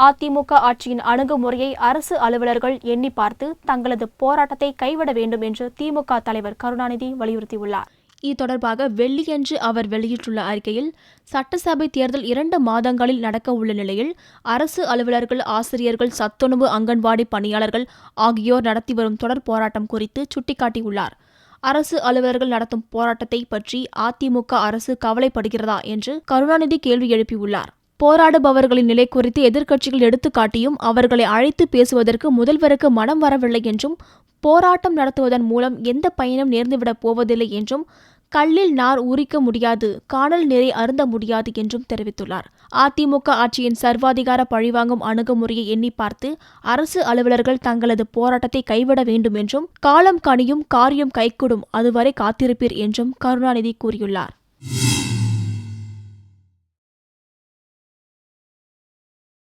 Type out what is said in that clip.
அதிமுக ஆட்சியின் அணுகுமுறையை அரசு அலுவலர்கள் எண்ணி பார்த்து தங்களது போராட்டத்தை கைவிட வேண்டும் என்று திமுக தலைவர் கருணாநிதி வலியுறுத்தியுள்ளார். இது தொடர்பாக வெள்ளியன்று அவர் வெளியிட்டுள்ள அறிக்கையில், சட்டசபை தேர்தல் 2 மாதங்களில் நடக்க உள்ள நிலையில் அரசு அலுவலர்கள், ஆசிரியர்கள், சத்துணவு, அங்கன்வாடி பணியாளர்கள் ஆகியோர் நடத்தி வரும் தொடர் போராட்டம் குறித்து சுட்டிக்காட்டியுள்ளார். அரசு அலுவலர்கள் நடத்தும் போராட்டத்தை பற்றி அதிமுக அரசு கவலைப்படுகிறதா என்று கருணாநிதி கேள்வி எழுப்பியுள்ளார். போராடுபவர்களின் நிலை குறித்து எதிர்க்கட்சிகள் எடுத்துக்காட்டியும் அவர்களை அழைத்து பேசுவதற்கு முதல்வருக்கு மனம் வரவில்லை என்றும், போராட்டம் நடத்துவதன் மூலம் எந்த பயனும் நேர்ந்துவிடப் போவதில்லை என்றும், கல்லில் நார் உரிக்க முடியாது, காணல் நீரை அருந்த முடியாது என்றும் தெரிவித்துள்ளார். அதிமுக ஆட்சியின் சர்வாதிகார பழிவாங்கும் அணுகுமுறையை எண்ணி பார்த்து அரசு அலுவலர்கள் தங்களது போராட்டத்தை கைவிட வேண்டும் என்றும், காலம் கனியும் காரியம் கைகூடும் அதுவரை காத்திருப்பீர் என்றும் கருணாநிதி கூறியுள்ளார்.